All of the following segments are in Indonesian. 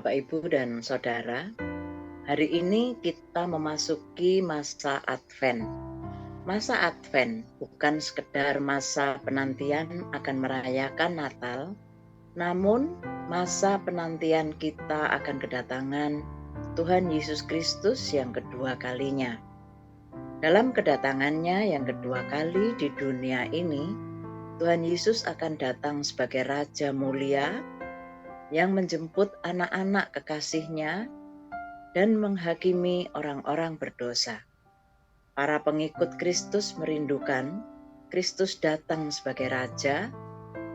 Bapak, Ibu, dan Saudara, hari ini kita memasuki masa Advent. Masa Advent bukan sekedar masa penantian akan merayakan Natal, namun masa penantian kita akan kedatangan Tuhan Yesus Kristus yang kedua kalinya. Dalam kedatangannya yang kedua kali di dunia ini, Tuhan Yesus akan datang sebagai Raja mulia yang menjemput anak-anak kekasihnya dan menghakimi orang-orang berdosa. Para pengikut Kristus merindukan Kristus datang sebagai Raja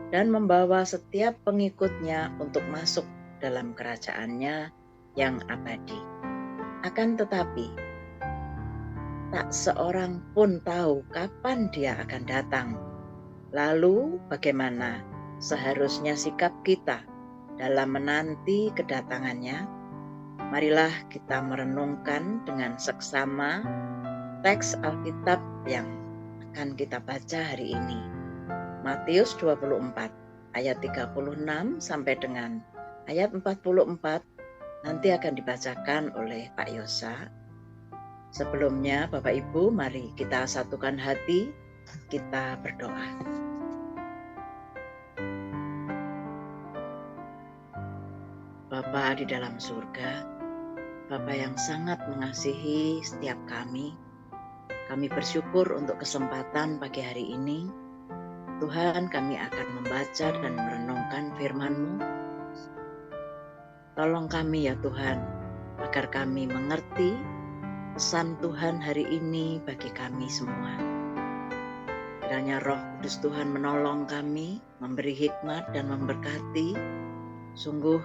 dan membawa setiap pengikutnya untuk masuk dalam kerajaannya yang abadi. Akan tetapi, tak seorang pun tahu kapan dia akan datang. Lalu bagaimana seharusnya sikap kita dalam menanti kedatangannya? Marilah kita merenungkan dengan seksama teks Alkitab yang akan kita baca hari ini. Matius 24 ayat 36 sampai dengan ayat 44 nanti akan dibacakan oleh Pak Yosa. Sebelumnya Bapak Ibu, mari kita satukan hati, kita berdoa. Bapa di dalam surga, Bapa yang sangat mengasihi setiap kami bersyukur untuk kesempatan pagi hari ini. Tuhan, kami akan membaca dan merenungkan firman-Mu. Tolong kami ya Tuhan, agar kami mengerti pesan Tuhan hari ini bagi kami semua. Kiranya Roh Kudus Tuhan menolong kami, memberi hikmat dan memberkati. Sungguh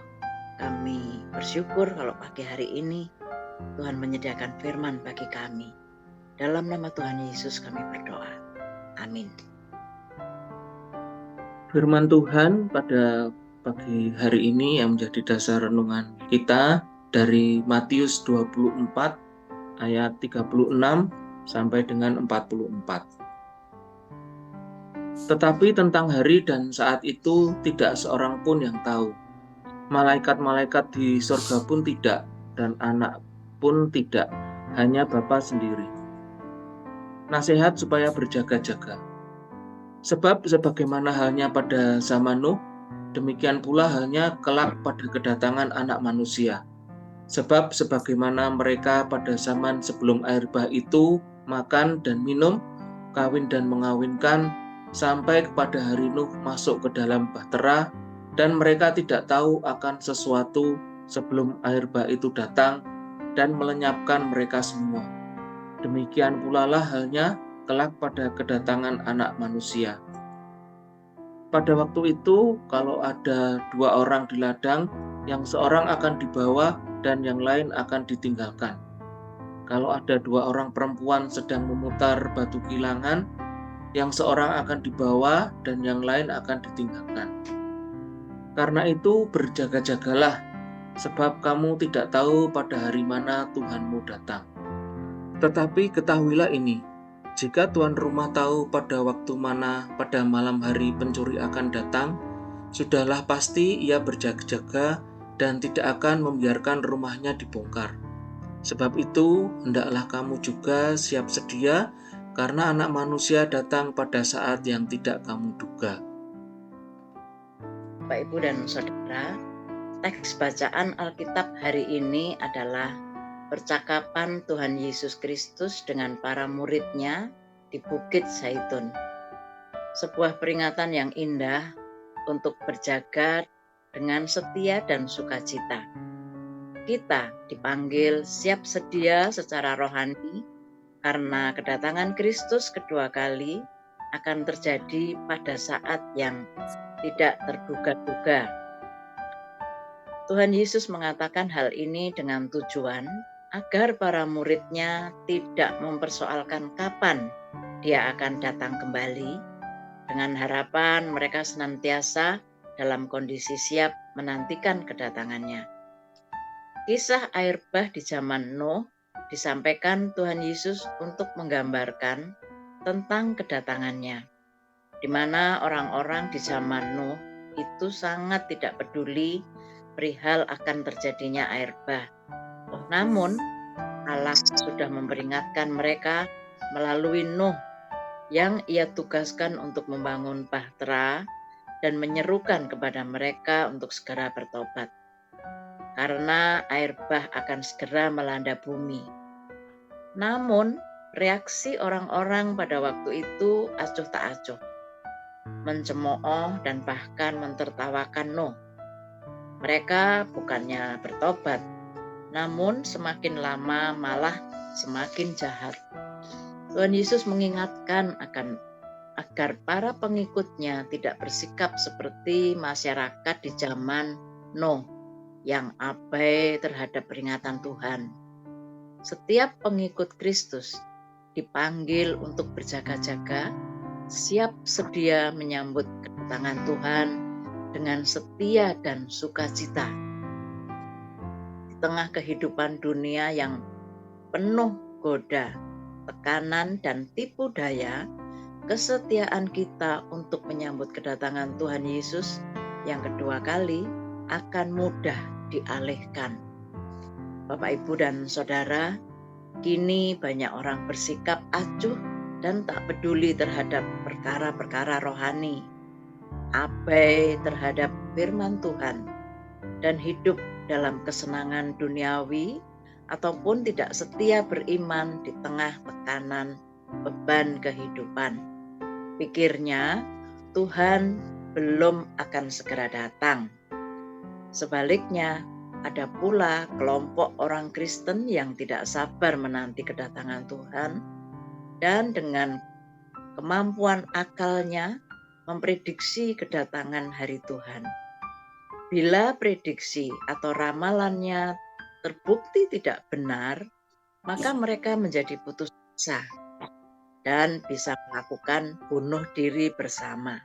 kami bersyukur kalau pagi hari ini Tuhan menyediakan firman bagi kami. Dalam nama Tuhan Yesus kami berdoa. Amin. Firman Tuhan pada pagi hari ini yang menjadi dasar renungan kita dari Matius 24 ayat 36 sampai dengan 44. Tetapi tentang hari dan saat itu tidak seorang pun yang tahu. Malaikat-malaikat di sorga pun tidak, dan anak pun tidak, hanya Bapa sendiri. Nasihat supaya berjaga-jaga. Sebab sebagaimana halnya pada zaman Nuh, demikian pula halnya kelak pada kedatangan Anak Manusia. Sebab sebagaimana mereka pada zaman sebelum air bah itu makan dan minum, kawin dan mengawinkan, sampai kepada hari Nuh masuk ke dalam bahtera, dan mereka tidak tahu akan sesuatu sebelum air bah itu datang dan melenyapkan mereka semua. Demikian pula lah halnya kelak pada kedatangan Anak Manusia. Pada waktu itu, kalau ada dua orang di ladang, yang seorang akan dibawa dan yang lain akan ditinggalkan. Kalau ada dua orang perempuan sedang memutar batu kilangan, yang seorang akan dibawa dan yang lain akan ditinggalkan. Karena itu berjaga-jagalah, sebab kamu tidak tahu pada hari mana Tuhanmu datang. Tetapi ketahuilah ini, jika tuan rumah tahu pada waktu mana pada malam hari pencuri akan datang, sudahlah pasti ia berjaga-jaga dan tidak akan membiarkan rumahnya dibongkar. Sebab itu, hendaklah kamu juga siap sedia, karena Anak Manusia datang pada saat yang tidak kamu duga. Bapak, Ibu, dan Saudara, teks bacaan Alkitab hari ini adalah percakapan Tuhan Yesus Kristus dengan para muridnya di Bukit Zaitun. Sebuah peringatan yang indah untuk berjaga dengan setia dan sukacita. Kita dipanggil siap sedia secara rohani karena kedatangan Kristus kedua kali akan terjadi pada saat yang tidak terduga-duga. Tuhan Yesus mengatakan hal ini dengan tujuan agar para muridnya tidak mempersoalkan kapan dia akan datang kembali, dengan harapan mereka senantiasa dalam kondisi siap menantikan kedatangannya. Kisah air bah di zaman Nuh disampaikan Tuhan Yesus untuk menggambarkan tentang kedatangannya, di mana orang-orang di zaman Nuh itu sangat tidak peduli perihal akan terjadinya air bah. Namun Allah sudah memperingatkan mereka melalui Nuh yang ia tugaskan untuk membangun bahtera dan menyerukan kepada mereka untuk segera bertobat. Karena air bah akan segera melanda bumi. Namun reaksi orang-orang pada waktu itu acuh tak acuh, mencemooh dan bahkan mentertawakan Nuh. Mereka bukannya bertobat, namun semakin lama malah semakin jahat. Tuhan Yesus mengingatkan agar para pengikutnya tidak bersikap seperti masyarakat di zaman Nuh yang abai terhadap peringatan Tuhan. Setiap pengikut Kristus dipanggil untuk berjaga-jaga, siap sedia menyambut kedatangan Tuhan dengan setia dan sukacita. Di tengah kehidupan dunia yang penuh goda, tekanan, dan tipu daya, kesetiaan kita untuk menyambut kedatangan Tuhan Yesus yang kedua kali akan mudah dialihkan. Bapak, Ibu, dan Saudara, kini banyak orang bersikap acuh dan tak peduli terhadap perkara-perkara rohani, abai terhadap firman Tuhan, dan hidup dalam kesenangan duniawi ataupun tidak setia beriman di tengah tekanan beban kehidupan. Pikirnya Tuhan belum akan segera datang. Sebaliknya, ada pula kelompok orang Kristen yang tidak sabar menanti kedatangan Tuhan dan dengan kemampuan akalnya memprediksi kedatangan hari Tuhan. Bila prediksi atau ramalannya terbukti tidak benar, maka mereka menjadi putus asa dan bisa melakukan bunuh diri bersama.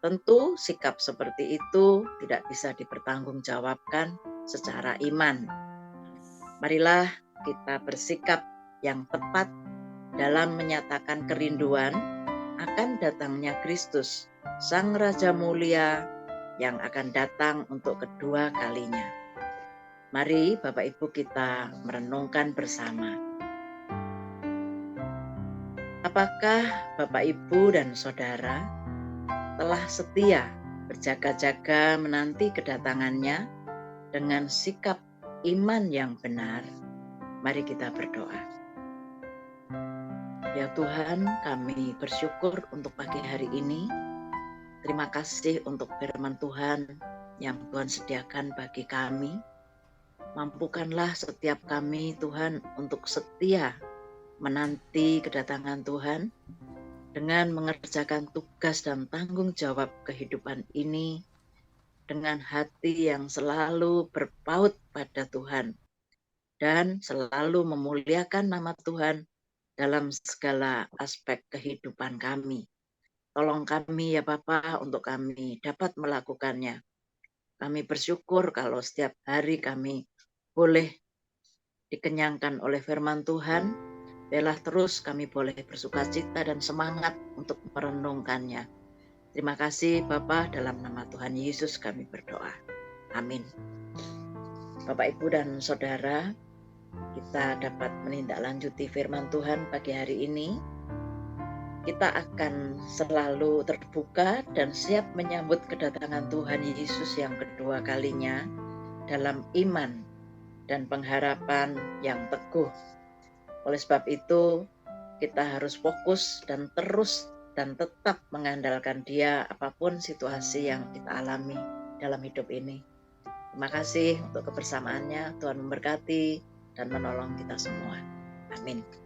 Tentu sikap seperti itu tidak bisa dipertanggungjawabkan secara iman. Marilah kita bersikap yang tepat dalam menyatakan kerinduan akan datangnya Kristus, Sang Raja Mulia yang akan datang untuk kedua kalinya. Mari Bapak Ibu kita merenungkan bersama. Apakah Bapak Ibu dan Saudara telah setia berjaga-jaga menanti kedatangannya dengan sikap iman yang benar? Mari kita berdoa. Ya Tuhan, kami bersyukur untuk pagi hari ini. Terima kasih untuk firman Tuhan yang Tuhan sediakan bagi kami. Mampukanlah setiap kami Tuhan untuk setia menanti kedatangan Tuhan dengan mengerjakan tugas dan tanggung jawab kehidupan ini dengan hati yang selalu berpaut pada Tuhan dan selalu memuliakan nama Tuhan dalam segala aspek kehidupan kami. Tolong kami ya Bapa untuk kami dapat melakukannya. Kami bersyukur kalau setiap hari kami boleh dikenyangkan oleh firman Tuhan. Biarlah terus kami boleh bersukacita dan semangat untuk merenungkannya. Terima kasih Bapa, dalam nama Tuhan Yesus kami berdoa. Amin. Bapak, Ibu, dan Saudara, kita dapat menindaklanjuti firman Tuhan pagi hari ini. Kita akan selalu terbuka dan siap menyambut kedatangan Tuhan Yesus yang kedua kalinya dalam iman dan pengharapan yang teguh. Oleh sebab itu, kita harus fokus dan terus dan tetap mengandalkan Dia apapun situasi yang kita alami dalam hidup ini. Terima kasih untuk kebersamaannya. Tuhan memberkati dan menolong kita semua. Amin.